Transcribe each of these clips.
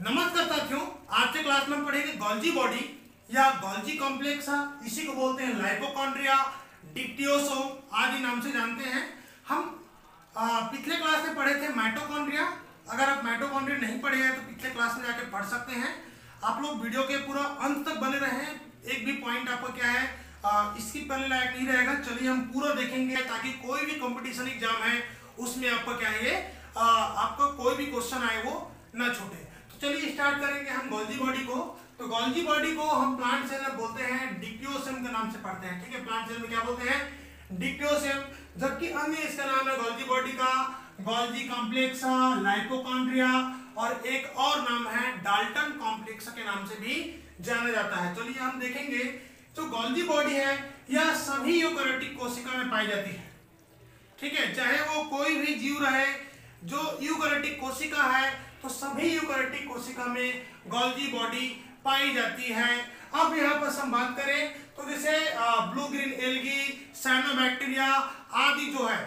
नमस्कार साथियों, आज के क्लास में हम पढ़ेंगे गोल्जी बॉडी या गोल्जी कॉम्प्लेक्स। इसी को बोलते हैं लाइपोकॉन्ड्रिया, डिक्टियोसोम आदि नाम से जानते हैं। हम पिछले क्लास में पढ़े थे माइटोकॉन्ड्रिया। अगर आप माइटोकॉन्ड्रिया नहीं पढ़े हैं तो पिछले क्लास में जाके पढ़ सकते हैं। आप लोग वीडियो के पूरा अंत तक बने रहें, एक भी पॉइंट आपका क्या है इसकी पढ़ने लायक नहीं रहेगा। चलिए हम पूरा देखेंगे ताकि कोई भी कंपटीशन एग्जाम है उसमें आपका क्या है आपका कोई भी क्वेश्चन आए वो ना छूटे। चलिए स्टार्ट करेंगे हम गोल्जी बॉडी को। तो गोल्जी बॉडी को हम प्लांट सेल में बोलते हैं डिक्टियोसोम के नाम से पढ़ते हैं। ठीक है, प्लांट सेल में क्या बोलते हैं? डिक्टियोसोम। जबकि अन्य इसका नाम है गोल्जी बॉडी का गोल्जी कॉम्प्लेक्स, लाइपोकॉन्ड्रिया और एक और नाम है डाल्टन कॉम्प्लेक्स के नाम से भी जाना जाता है। चलिए हम देखेंगे जो गोल्जी बॉडी है यह सभी यूकैरियोटिक कोशिका में पाई जाती है। ठीक है, चाहे वो कोई भी जीव रहे, जो यूकैरियोटिक कोशिका है तो सभी यूकैरियोटिक कोशिका में गोल्जी बॉडी पाई जाती है। अब यहाँ पर हम बात करें तो जैसे ब्लू ग्रीन एल्गी, साइनोबैक्टीरिया आदि जो है,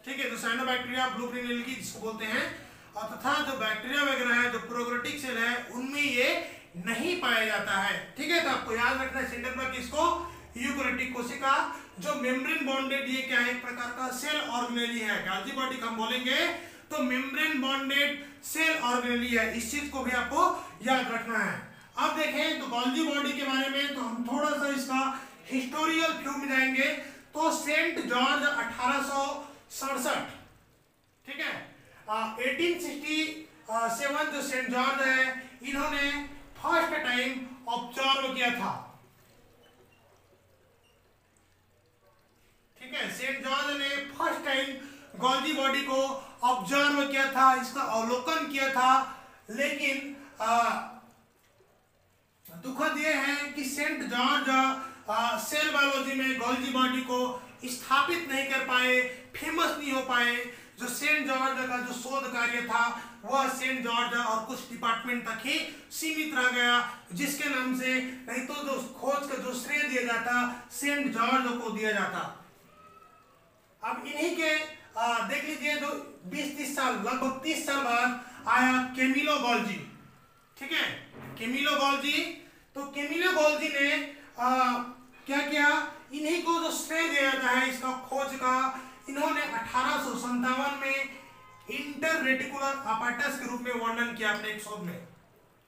ठीक है, तो साइनोबैक्टीरिया, ब्लू ग्रीन एल्गी जिसको बोलते हैं, और तथा जो बैक्टीरिया वगैरह है, जो प्रोकैरियोटिक सेल है, उनमें ये नहीं पाया जाता है। ठीक है, तो आपको याद रखना है सेंटर पर किसको? यूकैरियोटिक कोशिका। जो मेम्ब्रेन बॉन्डेड, ये क्या है? एक प्रकार का सेल ऑर्गेनेली है। गोल्जी बॉडी का हम बोलेंगे तो मेम्ब्रेन बॉन्डेड सेल ऑर्गेनेली है। इस चीज को भी आपको याद रखना है। अब देखें तो गोल्जी बॉडी के बारे में तो हम थोड़ा सा इसका हिस्टोरिकल व्यू में जाएंगे। तो सेंट जॉर्ज 1867, ठीक है, 1867 जो सेंट जॉर्ज है इन्होंने फर्स्ट टाइम ऑब्जर्व किया था। ठीक है, सेंट जॉर्ज ने फर्स्ट टाइम गोल्जी बॉडी को ऑब्जर्व किया था, इसका अवलोकन किया था। लेकिन दुखद यह है कि सेंट जॉर्ज सेल बायोलॉजी में गोल्जी बॉडी को स्थापित नहीं कर पाए, फेमस नहीं हो पाए। जो सेंट जॉर्ज का जो शोध कार्य था वह सेंट जॉर्ज और कुछ डिपार्टमेंट तक ही सीमित रह गया, जिसके नाम से नहीं तो जो खोज का जो श्रेय दिया जाता सेंट जॉर्ज को दिया जाता। अब इन्हीं के देख लीजिए जो 20-30 साल, लगभग 30 साल बाद आया कैमिलो गोल्जी। ठीक है, कैमिलो गोल्जी। तो कैमिलो गोल्जी ने क्या किया? इन्हीं को जो श्रेय दिया जाता है इसका खोज का, इन्होंने 1857 में इंटररेटिकुलर अपार्टस के रूप में वर्णन किया अपने एक शोध में।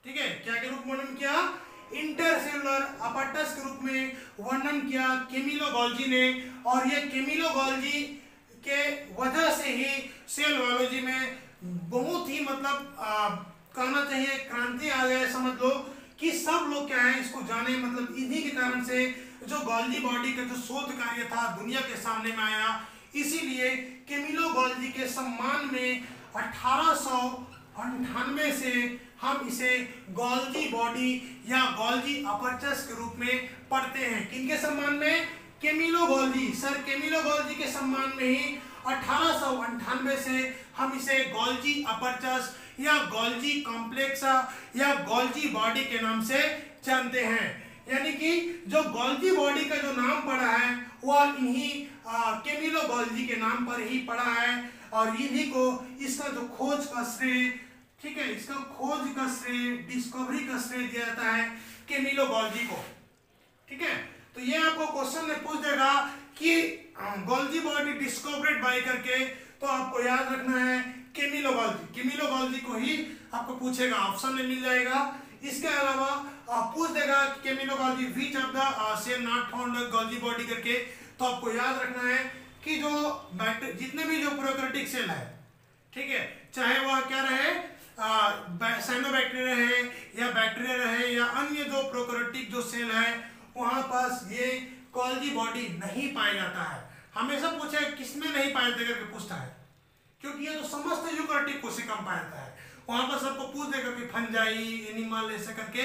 ठीक है, क्या के रूप में वर्णन किया? इंटरसेलुलर अपार्टस के रूप में वर्णन किया कैमिलो गोल्जी ने। और ये कैमिलो गोल्जी के वजह से ही सेल बायोलॉजी में बहुत ही मतलब कहना चाहिए क्रांति आ गया। समझ लो कि सब लोग क्या है इसको जाने, मतलब इन्हीं के कारण से जो गोल्जी बॉडी का जो शोध कार्य था दुनिया के सामने में आया। इसीलिए कैमिलो गोल्जी के सम्मान में 1898 से हम इसे गोल्जी बॉडी या गोल्जी अपर्चस के रूप में पढ़ते हैं। किनके सम्मान में? Camillo Golgi, sir Camillo Golgi के सम्मान में ही 1898 से हम इसे गोल्जी अपर्चस या गोल्जी कॉम्प्लेक्स या गोल्जी बॉडी के नाम से जानते हैं। यानी कि जो गोल्जी बॉडी का जो नाम पड़ा है वह इन्हीं कैमिलो गोल्जी के नाम पर ही पड़ा है। और इन्हीं को इसका जो खोज का श्रेय, ठीक है, इसका खोज का श्रेय, डिस्कवरी का श्रेय दिया जाता है कैमिलो गोल्जी को। ठीक है, तो ये आपको क्वेश्चन में पूछ देगा कि गोल्जी बॉडी डिस्कवर्ड बाय करके, तो आपको याद रखना है कैमिलो गोल्जी। कैमिलो गोल्जी को ही आपको पूछेगा, ऑप्शन में मिल जाएगा। इसके अलावा पूछ देगा कि Camillo Golgi which of the cell not found Golgi body करके, तो आपको याद रखना है कि जो जितने भी जो प्रोकैरियोटिक सेल है, ठीक है, चाहे वह क्या रहे, साइनोबैक्टीरिया रहे या बैक्टीरिया रहे या अन्य जो प्रोकैरियोटिक जो सेल है, वहां पास ये गोल्जी बॉडी नहीं पाया जाता है। हमेशा पूछे किसमें नहीं पाया जाता करके पूछता है, क्योंकि ये तो समस्त यूकैरियोटिक कोशिका में पाया जाता है। वहां पर सबको पूछ देगा कि फंजाई, एनिमल ऐसे करके,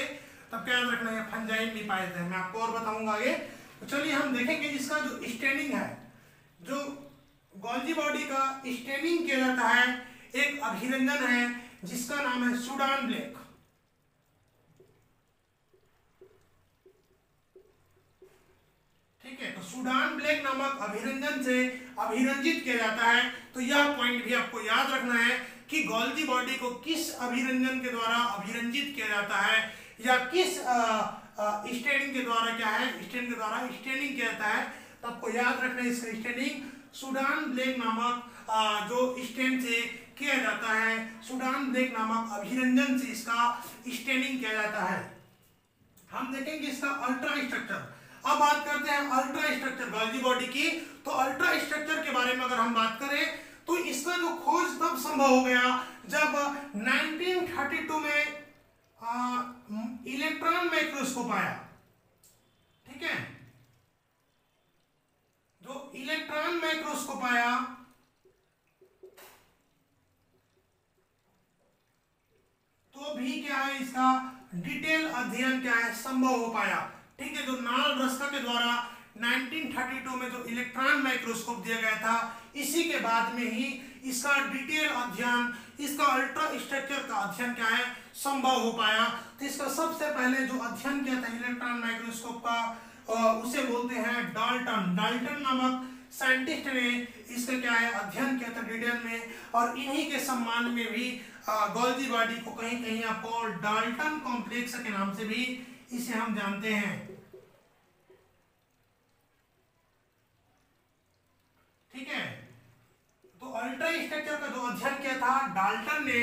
तब क्या याद रखना है फंजाई नहीं पाए जाते हैं। मैं आपको और बताऊंगा आगे। तो चलिए हम देखेंगे इसका जो स्टेनिंग है, जो गोल्जी बॉडी का स्टेनिंग किया जाता है, एक अभिरंजन है जिसका नाम है सूडान ब्लैक। ठीक है, तो सूडान ब्लैक नामक अभिरंजन से अभिरंजित किया जाता है। तो यह पॉइंट भी आपको याद रखना है कि गोल्जी बॉडी को किस अभिरंजन के द्वारा अभिरंजित किया जाता है या किस स्टेनिंग के द्वारा क्या है, स्टेन के द्वारा स्टेनिंग किया जाता है। तो आपको याद रखना है इसका स्टेनिंग सूडान ब्लैक नामक जो स्टेन से किया जाता है, सूडान ब्लैक नामक अभिरंजन से इसका स्टेनिंग किया जाता है। हम देखेंगे इसका अल्ट्रा स्ट्रक्चर। अब बात करते हैं अल्ट्रा स्ट्रक्चर गोल्जी बॉडी की। तो अल्ट्रा स्ट्रक्चर के बारे में अगर हम बात करें तो इसका जो खोज तब संभव हो गया जब 1932 में इलेक्ट्रॉन माइक्रोस्कोप आया। ठीक है, जो इलेक्ट्रॉन माइक्रोस्कोप आया तो भी क्या है, इसका डिटेल अध्ययन क्या है संभव हो पाया। ठीक है, जो नाल रस्का के द्वारा 1932 में जो इलेक्ट्रॉन माइक्रोस्कोप दिया गया था, इसी के बाद में ही इसका डिटेल अध्ययन, इसका अल्ट्रा स्ट्रक्चर का अध्ययन क्या है संभव हो पाया। तो इसका सबसे पहले जो अध्ययन किया था इलेक्ट्रॉन माइक्रोस्कोप का, उसे बोलते हैं डाल्टन। डाल्टन नामक साइंटिस्ट ने इसका क्या है अध्ययन किया था डिटेल में, और इन्हीं के सम्मान में भी गोल्जी बॉडी को कहीं कहीं आपको डाल्टन कॉम्प्लेक्स के नाम से भी इसे हम जानते हैं। ठीक है, तो अल्ट्रा स्ट्रक्चर का जो अध्ययन किया था डाल्टन ने,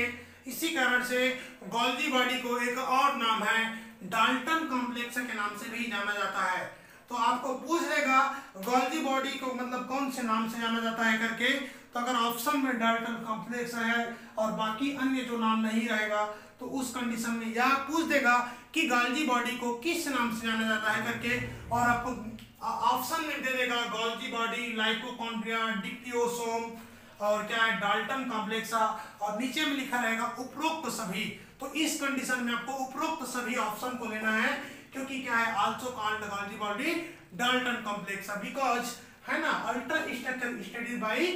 इसी कारण से गोल्जी बॉडी को एक और नाम है डाल्टन कॉम्प्लेक्स के नाम से भी जाना जाता है। तो आपको पूछ लेगा गोल्जी बॉडी को मतलब कौन से नाम से जाना जाता है करके, तो अगर ऑप्शन में डाल्टन कॉम्प्लेक्स है और बाकी अन्य जो नाम नहीं रहेगा तो उस कंडीशन में या पूछ देगा कि गोल्जी बॉडी को किस नाम से जाना जाता है करके, और आपको ऑप्शन में दे देगा गोल्जी बॉडी, लाइपोकॉन्ड्रिया, डिक्टियोसोम और क्या है डाल्टन कॉम्प्लेक्स, और नीचे में लिखा रहेगा उपरोक्त सभी। तो इस कंडीशन में आपको उपरोक्त सभी ऑप्शन को लेना है, क्योंकि क्या है also called Golgi body Dalton complex, because है ना ultra structure studied by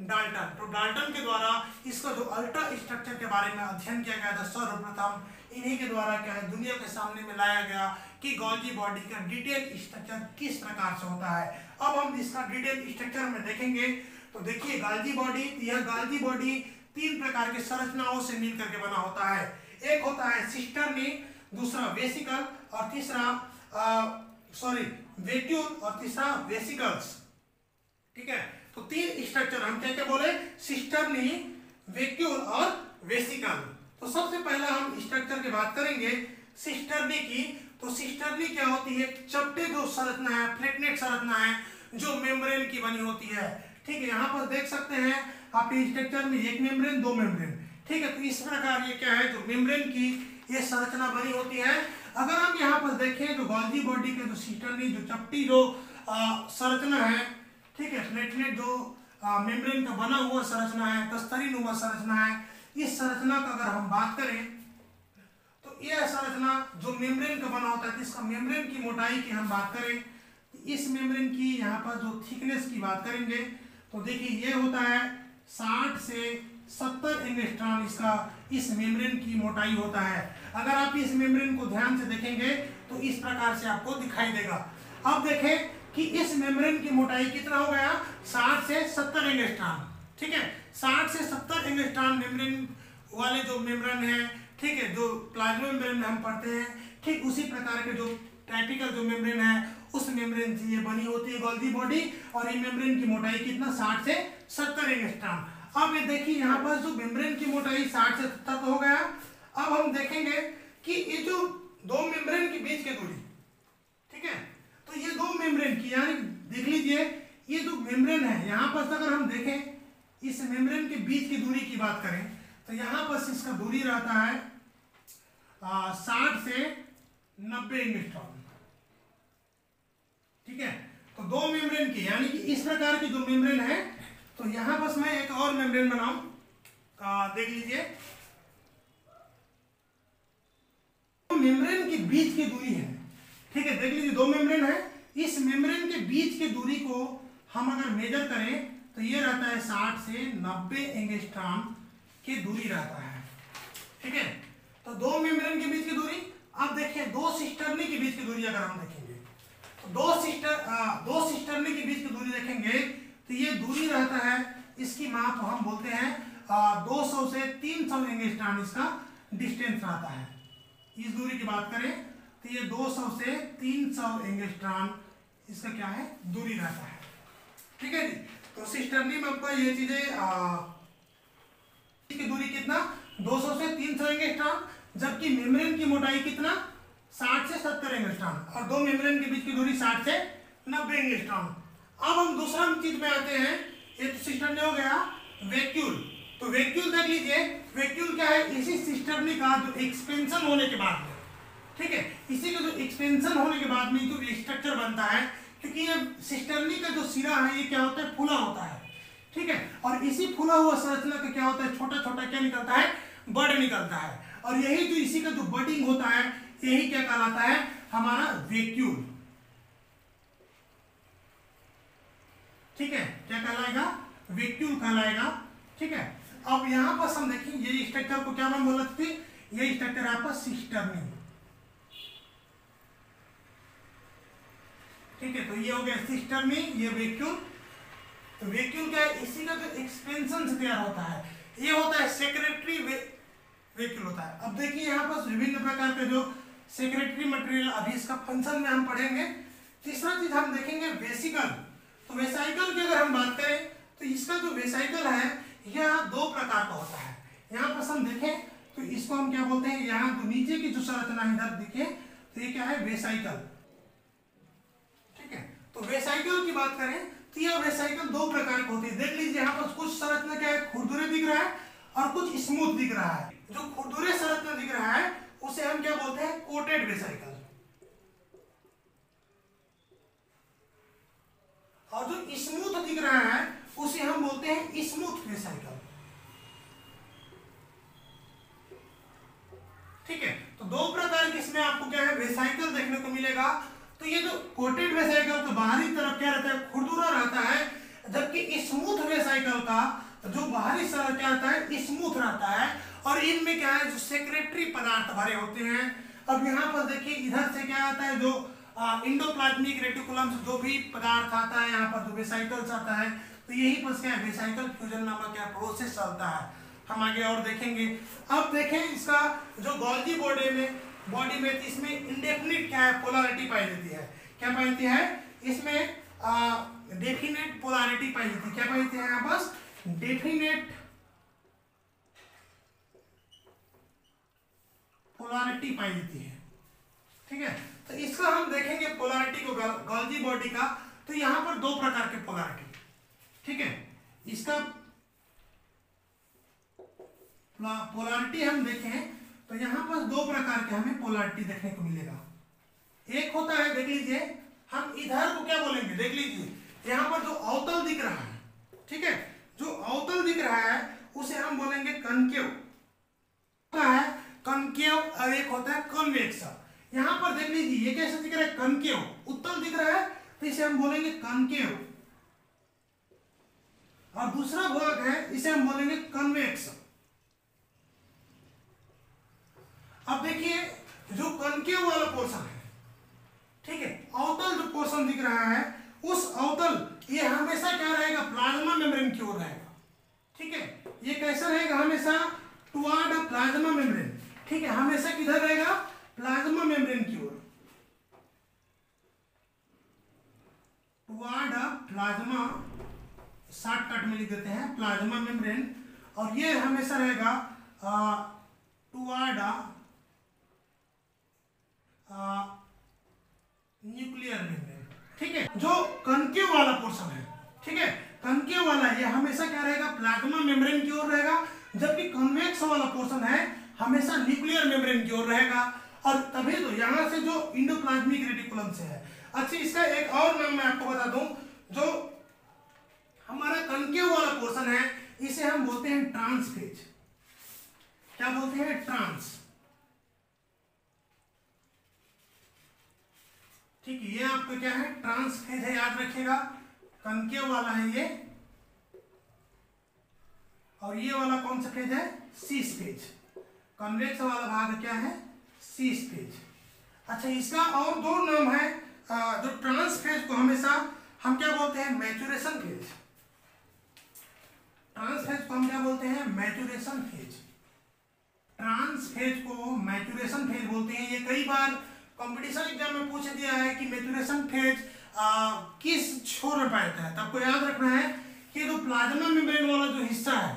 Dalton. तो डाल्टन के द्वारा इसका जो अल्ट्रा स्ट्रक्चर के बारे में अध्ययन किया गया था सर्वप्रथम, इन्हीं के द्वारा क्या है दुनिया के सामने में लाया गया कि गोल्जी बॉडी का डिटेल स्ट्रक्चर किस प्रकार से होता है। अब हम इसका डिटेल स्ट्रक्चर में देखेंगे। तो देखिए गोल्जी बॉडी, यह गोल्जी बॉडी तीन प्रकार के संरचनाओं से मिल करके बना होता है। एक होता है सिस्टर्नी, दूसरा वेसिकल और तीसरा वैक्यूल और तीसरा वेसिकल्स। ठीक है, तो तीन स्ट्रक्चर हम क्या क्या बोले, सिस्टर्नी, वैक्यूल और वेसिकल। तो सबसे पहला हम स्ट्रक्चर की बात करेंगे सिस्टर्नी की। तो सिस्टर्नी क्या होती है, चपटे जो संरचना है, प्लेटनेट संरचना है जो मेम्ब्रेन की बनी होती है। ठीक है, यहाँ पर देख सकते हैं आप स्ट्रक्चर में एक मेम्ब्रेन, दो मेम्ब्रेन। ठीक है, तो इस प्रकार ये क्या है जो मेम्ब्रेन की ये संरचना बनी होती है। अगर हम यहाँ पर देखें तो गोल्जी बॉडी के जो सिस्टर्नी जो चपटी जो संरचना है, ठीक है, प्लेटलेट जो मेम्ब्रेन का बना हुआ संरचना है, तस्तरी नुमा संरचना है, इस संरचना का अगर हम बात करें तो यह संरचना जो मेम्ब्रेन का बना होता है, इसका मेम्ब्रेन की मोटाई की हम बात करें, इस मेम्ब्रेन की यहाँ पर जो थिकनेस की बात करेंगे तो देखिए ये होता है 60 से 70 एंगस्ट्रॉम इसका इस मेम्ब्रेन की मोटाई होता है। अगर आप इस मेम्ब्रेन को ध्यान से देखेंगे तो इस प्रकार से आपको दिखाई देगा। अब देखें कि इस मेम्ब्रेन की मोटाई कितना हो गया, 60 से 70 एंगस्ट्रॉम। ठीक है, 60 से 70 एंगस्ट्रॉम मेम्ब्रेन वाले जो मेम्ब्रेन है, ठीक है, जो प्लाज्मा मेम्ब्रेन में हम पढ़ते हैं, ठीक उसी प्रकार के जो टाइपिकल जो मेम्ब्रेन है उस मेम्ब्रेन से ये बनी होती है गोल्जी बॉडी, और ये मेम्ब्रेन की मोटाई कितना 60 से 70 एंगस्ट्रॉम। अब ये देखिए यहाँ पर जो मेम्ब्रेन की मोटाई 60 से 70 हो गया। अब हम देखेंगे कि ये जो दो मेम्ब्रेन के बीच की दूरी, ठीक है, तो ये दो मेम्ब्रेन की यानी देख लीजिए ये जो मेम्ब्रेन है यहाँ पर अगर हम देखें इस मेम्ब्रेन के बीच की दूरी की बात करें तो यहाँ पर इसका दूरी रहता है 60 से 90 एंगस्ट्रॉम। ठीक है, तो दो मेम्ब्रेन की यानी कि इस प्रकार की जो मेम्ब्रेन है, तो यहां बस मैं एक और मेम्ब्रेन बनाऊं, देख लीजिए मेम्ब्रेन के बीच की दूरी है। ठीक है, देख लीजिए दो मेम्ब्रेन है, इस मेम्ब्रेन के बीच की दूरी को हम अगर मेजर करें तो ये रहता है 60 से 90 एंगस्ट्रॉम की दूरी रहता है। ठीक है, तो दो मेम्ब्रेन के बीच की दूरी। अब देखिए दो सिस्टर्नी के बीच की दूरी अगर हम देखेंगे तो दो सिस्टर्नी के बीच की दूरी देखेंगे तो ये दूरी रहता है, इसकी माप हम बोलते हैं 200 से 300 एंगस्ट्रॉम इसका डिस्टेंस रहता है। इस दूरी की बात करें तो ये 200 से 300 एंगस्ट्रॉम इसका क्या है, दूरी रहता है। ठीक है जी। तो सिस्टर्नी में आपको ये चीजें की दूरी कितना, 200 से 300 एंगस्ट्रॉम, जबकि मेम्ब्रेन की मोटाई कितना, 60 से 70 एंगस्ट्रॉम, और दो मेम्ब्रेन के बीच की दूरी 60 से 90 एंगस्ट्रॉम। अब हम दूसरा चीज में आते हैं, ये तो सिस्टर्नी हो गया। वैक्यूल, तो वैक्यूल देख लीजिए, वैक्यूल क्या है, इसी सिस्टर्नी का जो एक्सपेंशन होने के बाद में, ठीक है, इसी का जो एक्सपेंशन होने के बाद में जो स्ट्रक्चर बनता है, क्योंकि ये सिस्टर्नी का जो सिरा है ये क्या होता है, फूला होता है। ठीक है, और इसी फूला हुआ संरचना का क्या होता है, छोटा छोटा क्या निकलता है, बड निकलता है, और यही जो इसी का जो बडिंग होता है यही क्या कहलाता है, हमारा वैक्यूल। ठीक है, क्या कहलाएगा, वैक्यूल कहलाएगा। ठीक है, अब यहां पर हम देखें, ये स्ट्रक्चर को क्या नाम बोलते थे, ये स्ट्रक्चर आपका सिस्टर्नी। ठीक है, तो ये हो गया सिस्टर्नी, ये वैक्यूल। तो वैक्यूल क्या है, इसी का जो एक्सपेंशन से तैयार होता है, ये होता है सेक्रेटरी वैक्यूल होता है। अब देखिए यहाँ पर विभिन्न प्रकार के जो सेक्रेटरी मटेरियल, अभी इसका फंक्शन में हम पढ़ेंगे। तीसरा चीज हम देखेंगे वेसिकल। तो वेसाइकल की अगर हम बात करें तो इसका जो वेसाइकल है यह दो प्रकार का होता है। यहाँ पर हम देखें तो इसको हम क्या बोलते हैं, यहाँ जो नीचे की जो संरचना इधर दिखे तो ये क्या है, वेसाइकल। ठीक है, तो वेसाइकल की बात करें तो यह वेसाइकल दो प्रकार की होती है। देख लीजिए यहाँ पर कुछ संरचना क्या है, खुरदुरे दिख रहा है और कुछ स्मूथ दिख रहा है। जो खुरदुरे संरचना दिख रहा है उसे हम क्या बोलते हैं, कोटेड वेसाइकल, और जो स्मूथ दिख रहा है उसे हम बोलते हैं स्मूथ वेसाइकल। ठीक है, तो दो प्रकार के इसमें आपको क्या है, वेसाइकल देखने को मिलेगा। तो ये जो कोटेड वेसाइकल तो बाहरी तरफ क्या रहता है, खुरदुरा रहता है, जबकि स्मूथ वेसाइकल का जो बाहरी सतह क्या रहता है, स्मूथ रहता है, और इनमें क्या है, जो सेक्रेटरी पदार्थ भरे होते हैं। अब यहाँ पर देखिए इधर से क्या आता है, जो इंडोप्लाज्मिक रेटिकुलम से जो भी पदार्थ आता है, यहाँ पर जो वेसाइकल्स आता है, तो यही पर क्या है, वेसाइकल फ्यूजन नामक क्या प्रोसेस चलता है। हम आगे और देखेंगे। अब देखें इसका जो गोल्जी बॉडी में इसमें इंडेफिनिट क्या है, पोलैरिटी पाई जाती है। क्या पाई जाती है, इसमें डेफिनेट पोलैरिटी पाई जाती है। क्या पाई जाती है यहाँ पर, डेफिनेट पोलैरिटी पाई जाती है। ठीक है, तो इसका हम देखेंगे पोलैरिटी को गोल्जी बॉडी का। तो यहाँ पर दो प्रकार के पोलैरिटी, ठीक है, इसका पोलैरिटी हम देखें तो यहाँ पर दो प्रकार के हमें पोलैरिटी देखने को मिलेगा। एक होता है, देख लीजिए, हम इधर को क्या बोलेंगे, देख लीजिए यहाँ पर जो अवतल दिख रहा है, ठीक है, जो अवतल दिख रहा है उसे हम बोलेंगे कनकेव होता है, कनकेव, और एक होता है कन्वेक्स। यहाँ पर देख लीजिए ये कैसे दिख रहा है, कनकेव, उत्तल दिख रहा है, तो इसे हम बोलेंगे कनकेव, और दूसरा भाग है इसे हम बोलेंगे कन्वेक्स। अब देखिए जो कनकेव वाला पोर्शन है, ठीक है, अवतल जो पोर्शन दिख रहा है, उस अवतल ये हमेशा क्या रहेगा, प्लाज्मा मेम्ब्रेन की ओर रहेगा। ठीक है, ये कैसा रहेगा, हमेशा टुवर्ड प्लाज्मा मेम्ब्रेन। ठीक है, हमेशा किधर रहेगा, प्लाज्मा मेम्ब्रेन की ओर, टुवर्ड प्लाज्मा, शॉर्टकट में लिख देते हैं प्लाज्मा मेम्ब्रेन, और ये हमेशा रहेगा टुवर्ड न्यूक्लियर मेम्ब्रेन। ठीक है, जो कनकेव वाला पोर्शन है, ठीक है, कनकेव वाला ये हमेशा क्या रहेगा, प्लाज्मा मेम्ब्रेन की ओर रहेगा, जबकि कन्वेक्स वाला पोर्शन है हमेशा न्यूक्लियर मेम्ब्रेन की ओर रहेगा। और तभी तो यहां से जो इंडोप्लाज्मिक रेटिकुलम से है। अच्छा, इसका एक और नाम मैं आपको बता दूं, जो हमारा कनकेव वाला पोर्शन है इसे हम बोलते हैं ट्रांस फेज। क्या बोलते हैं, ट्रांस। ठीक है, ये आपका क्या है, ट्रांस फेज है, याद रखिएगा, कनकेव वाला है ये, और ये वाला कौन सा फेज है, सीस फेज। कन्वेक्स वाला भाग क्या है, सीस फेज। अच्छा, इसका और दो नाम है, जो ट्रांस फेज को हमेशा हम क्या बोलते हैं, मैचुरेशन फेज। ट्रांस फेज को हम क्या बोलते हैं? Maturation phase. ट्रांस फेज को मैच्योरेशन फेज बोलते हैं। ये कई बार कंपटीशन एग्जाम में पूछ दिया है कि मैच्योरेशन फेज किस छोर में पाता है। तो आपको याद रखना है कि जो प्लाज्मा मेम्ब्रेन वाला जो हिस्सा है,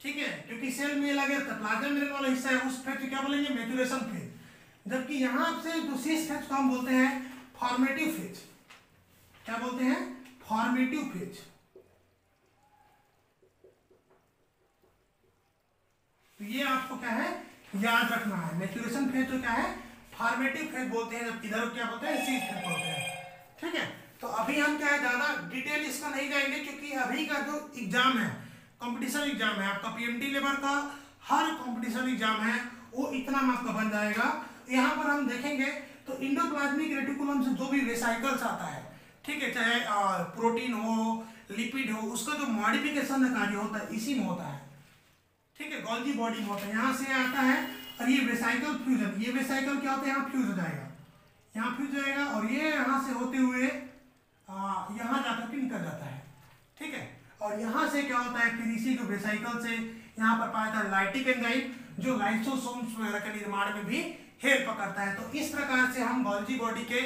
ठीक है, क्योंकि सेल में लगे तो प्लाज्मा मेम्ब्रेन वाला हिस्सा है, उस फेज को क्या बोलेंगे? Maturation phase. जबकि यहां से जो शेष फेज को हम बोलते हैं फॉर्मेटिव फेज। क्या बोलते हैं? Formative phase. तो ये आपको क्या है? याद रखना है। मैच्योरेशन फेज तो क्या है? फॉर्मेटिव फेज बोलते हैं, जबकि इधर क्या बोलते हैं? शेष फेज बोलते हैं। ठीक है, तो अभी हम क्या है ज्यादा डिटेल इसका नहीं जाएंगे, क्योंकि अभी का जो एग्जाम है, कंपटीशन एग्जाम है आपका, पीएमटी लेवल का हर कंपटीशन एग्जाम है वो इतना मार्क्स का बन जाएगा। यहाँ पर हम देखेंगे तो इंडोप्लाज्मिक रेटिकुलम से जो भी वेसाइकल्स आता है, ठीक है, चाहे प्रोटीन हो, लिपिड हो, उसका जो मॉडिफिकेशन कार्य होता है इसी में होता है। ठीक है, गोल्जी बॉडी में होता है, यहाँ से आता है। और ये वेसाइकल फ्यूजन, ये वेसाइकल क्या होता है? यहाँ फ्यूज हो जाएगा, यहाँ फ्यूज हो जाएगा, और ये यहाँ से होते हुए यहाँ जाकर के निकल जाता है। ठीक है, और यहाँ से क्या होता है? फिर इसी जो वेसाइकल से यहाँ पर पाया था लाइटिक एंजाइम, जो लाइसोसोम्स वगैरह के निर्माण में भी हेल्प करता है। तो इस प्रकार से हम गोल्जी बॉडी के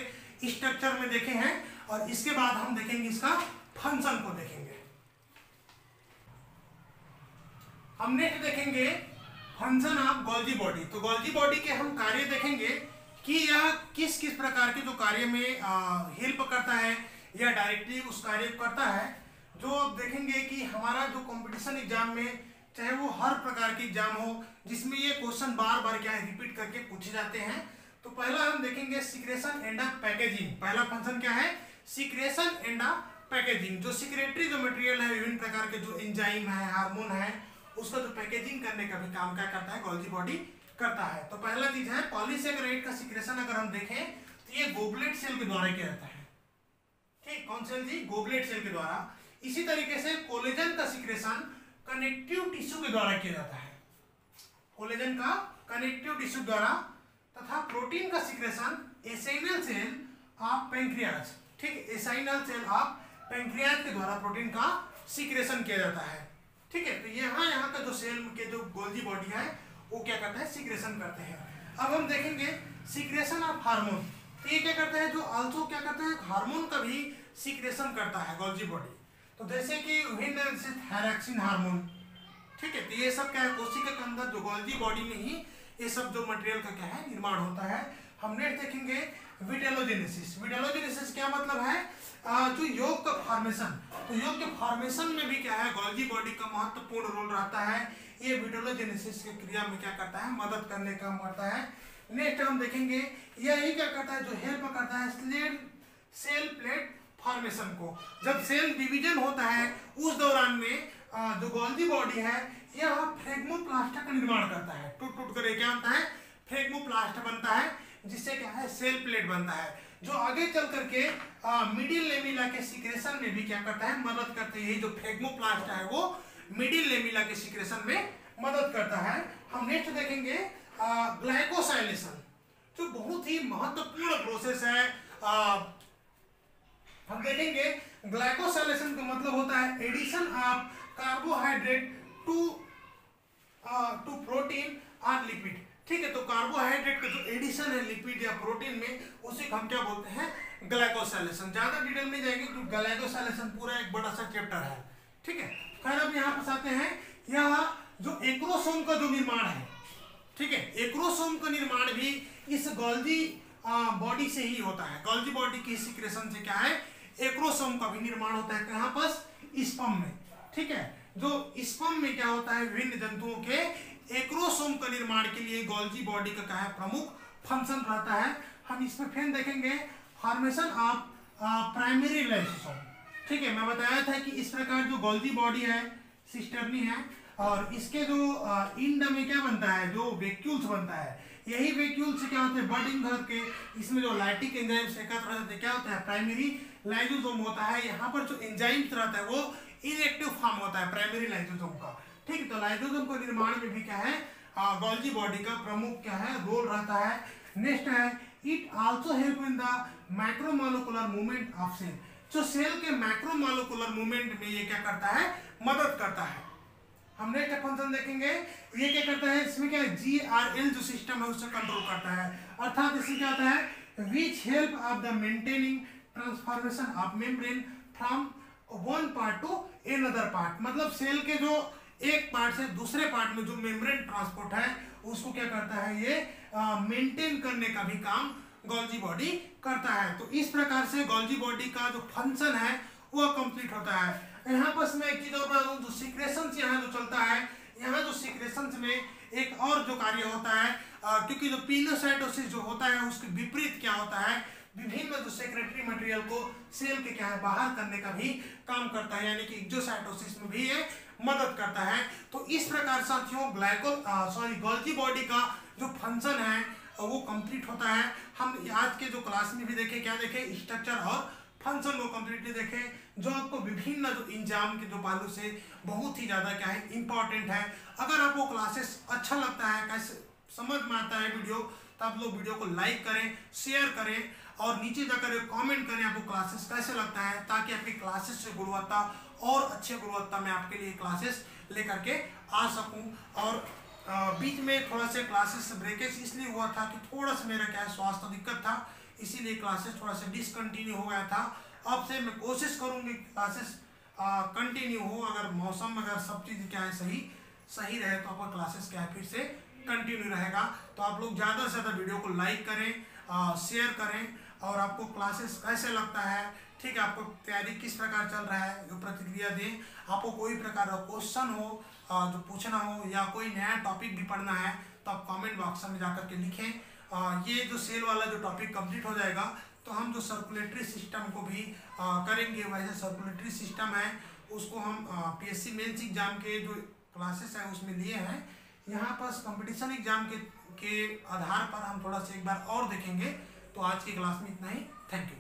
स्ट्रक्चर में देखे हैं, और इसके बाद हम देखेंगे इसका फंक्शन को देखेंगे। हम नेक्स्ट देखेंगे फंक्शन ऑफ गोल्जी बॉडी। तो गोल्जी बॉडी के हम कार्य देखेंगे कि यह किस किस प्रकार के जो कार्य में हेल्प करता है या डायरेक्टली उस कार्य को करता है। जो अब देखेंगे कि हमारा जो कंपटीशन एग्जाम में, चाहे वो हर प्रकार के एग्जाम हो जिसमें ये क्वेश्चन बार बार क्या है रिपीट करके पूछे जाते हैं। तो पहला हम देखेंगे सिक्रेशन एंड पैकेजिंग। पहला फंक्शन क्या है? Secretion and packaging. जो सिक्रेटरी जो मटेरियल है, विभिन्न प्रकार के जो एंजाइम है, हार्मोन है, उसका जो पैकेजिंग करने का भी काम क्या करता है? गोल्जी बॉडी करता है। तो पहला चीज है पॉलीसेकेराइड का सिक्रेशन। अगर हम देखें तो ये गोबलेट सेल के द्वारा किया जाता है। ठीक, कौन सेल जी? गोबलेट सेल के द्वारा। इसी तरीके से कोलेजन का सिक्रेशन कनेक्टिव टिश्यू के द्वारा किया जाता है, कोलेजन का कनेक्टिव टिश्यू द्वारा। तथा प्रोटीन का सिक्रेशन एसाइनल सेल ऑफ पैंक्रियाज, ठीक, एसाइनल सेल ऑफ पैंक्रियाज के द्वारा प्रोटीन का सिक्रेशन किया जाता है। ठीक है, तो यहाँ का जो सेल के जो गोल्जी बॉडी है वो क्या करता है? सिक्रेशन करते हैं। अब हम देखेंगे सिक्रेशन ऑफ हार्मोन। तो ये क्या करता है? जो आल्सो क्या करता है? हार्मोन का भी सिक्रेशन करता है गोल्जी बॉडी। तो जैसे कि विभिन्न थायरॉक्सिन हार्मोन, ठीक है, तो ये सब क्या है? कोशिका के अंदर जो गोल्जी बॉडी में ही ये सब जो मटेरियल का क्या है? निर्माण होता है। हम नेक्स्ट देखेंगे विटेलोजेनेसिस। विटेलोजेनेसिस क्या मतलब है? जो योग का फॉर्मेशन। तो योग के फॉर्मेशन में भी क्या है? गोल्जी बॉडी का महत्वपूर्ण रोल रहता है। ये विटेलोजेनेसिस की क्रिया में क्या करता है? मदद करने का करता है। नेक्स्ट हम देखेंगे यही क्या करता है? जो हेल्प करता है सेल प्लेट फॉर्मेशन को। जब सेल डिवीजन होता है उस दौरान में जो गोल्जी बॉडी है यह फ्रेगमोप्लास्ट का निर्माण करता है। टूट टूट कर क्या बनता है? फ्रेगमोप्लास्ट बनता है, जिससे क्या है? सेल प्लेट बनता है, जो आगे चल करके मिडिल लेमिला के सिक्रेशन में भी क्या करता है? मदद करते हैं। जो फ्रेगमोप्लास्ट है वो मिडिल लेमिला के सिक्रेशन में मदद करता है। हम नेक्स्ट देखेंगे ग्लाइकोसाइलेशन, जो बहुत ही महत्वपूर्ण प्रोसेस है। हम देखेंगे ग्लाइकोसाइलेशन का मतलब होता है addition of carbohydrate to protein और लिपिड। ठीक है, तो कार्बोहाइड्रेट का जो एडिशन है लिपिड या प्रोटीन में, उसे हम क्या बोलते हैं? ग्लाइकोसाइलेशन। ज्यादा डिटेल में जाएंगे तो ग्लाइकोसाइलेशन पूरा एक बड़ा सा चैप्टर है। ठीक है, खैर अब यहाँ पर आते हैं, यह जो एक्रोसोम का जो निर्माण है, ठीक है, एक्रोसोम का निर्माण भी इस गोल्जी बॉडी से ही होता है। गोल्जी बॉडी की सिक्रेशन से क्या है? एक्रोसोम का भी निर्माण होता है। कहाँ पर? स्पर्म में। ठीक है, जो स्पर्म में क्या होता है? विभिन्न जंतुओं के एक्रोसोम का निर्माण के लिए गोल्जी बॉडी का क्या है? प्रमुख फंक्शन रहता है। हम इसमें फिर देखेंगे फॉर्मेशन ऑफ प्राइमरी लाइसोसोम। ठीक है, मैं बताया था कि इस प्रकार जो गोल्जी बॉडी है सिस्टर्नी है, और इसके जो इंड में क्या बनता है? जो वैक्यूल्स बनता है, यही वैक्यूल से क्या होता है? बडिंग करके इसमें जो लाइटिक एंजाइम्स एकत्र रहते हैं, क्या होता है? प्राइमरी लाइसोसोम होता है। यहाँ पर जो एंजाइम्स रहता है वो इनएक्टिव फॉर्म होता है प्राइमरी लाइसोसोम का। ठीक है, तो लाइसोसोम के निर्माण में भी क्या है? गोल्जी बॉडी का प्रमुख क्या है? रोल रहता है। नेक्स्ट है it also help in the micromolecular movement of cell. जो सेल के मैक्रोमोलेकुलर मूवमेंट में ये क्या करता है, मदद करता है। हम नेक्स्ट फंक्शन देखेंगे, ये क्या करता है, इसमें क्या है, GRL जो सिस्टम है उससे कंट्रोल करता है। अर्थात इसमें क्या होता है, which help of the maintaining transformation of membrane from one part two another part. मतलब सेल के जो एक पार्ट से दूसरे पार्ट में जो मेम्ब्रेन ट्रांसपोर्ट है उसको क्या करता है, ये मेंटेन करने का भी काम गोल्जी बॉडी करता है। तो इस प्रकार से गोल्जी बॉडी का जो फंक्शन है वो कंप्लीट होता है। यहाँ पर मैं एक चीज और बता दूं, जो सीक्रेशंस यहाँ जो चलता है, यहाँ जो सीक्रेशंस में एक और जो कार्य होता है, क्योंकि जो पिनोसाइटोसिस जो होता है उसके विपरीत क्या होता है, विभिन्न जो सेक्रेटरी मटेरियल को सेल के क्या है बाहर करने का भी काम करता है, यानी कि एक्सोसाइटोसिस में भी ये मदद करता है। तो इस प्रकार साथियों गोल्जी बॉडी का जो फंक्शन है वो कंप्लीट होता है। हम आज के जो क्लास में भी देखे, क्या देखे, स्ट्रक्चर और फंक्शन को कंप्लीटली देखे, जो आपको विभिन्न जो एग्जाम के जो पहलू से बहुत ही ज्यादा क्या है इंपॉर्टेंट है। अगर आपको क्लासेस अच्छा लगता है, कैसे समझ में आता है वीडियो, तो आप लोग वीडियो को लाइक करें, शेयर करें और नीचे जाकर कमेंट करें आपको क्लासेस कैसे लगता है, ताकि आपकी क्लासेस से गुणवत्ता और अच्छे गुणवत्ता में आपके लिए क्लासेस लेकर के आ सकूं। और बीच में थोड़ा सा क्लासेस ब्रेकेज इसलिए हुआ था कि थोड़ा सा मेरा क्या है स्वास्थ्य दिक्कत था, इसीलिए क्लासेस थोड़ा सा डिसकंटिन्यू हो गया था। अब से मैं कोशिश करूंगी क्लासेस कंटिन्यू हो, अगर मौसम अगर सब चीज़ क्या है सही रहे तो आपका क्लासेस क्या है फिर से कंटिन्यू रहेगा। तो आप लोग ज़्यादा से ज़्यादा वीडियो को लाइक करें, शेयर करें और आपको क्लासेस कैसे लगता है, ठीक है, आपको तैयारी किस प्रकार चल रहा है, जो प्रतिक्रिया दें। आपको कोई प्रकार का क्वेश्चन हो जो पूछना हो या कोई नया टॉपिक भी पढ़ना है तो आप कमेंट बॉक्स में जाकर के लिखें। ये जो सेल वाला जो टॉपिक कंप्लीट हो जाएगा तो हम जो सर्कुलेटरी सिस्टम को भी करेंगे। वैसे सर्कुलेटरी सिस्टम है उसको हम PSC मेंस एग्जाम के जो क्लासेस हैं उसमें लिए हैं। यहाँ पर कंपटीशन एग्जाम के आधार पर हम थोड़ा सा एक बार और देखेंगे। तो आज की क्लास में इतना ही, थैंक यू।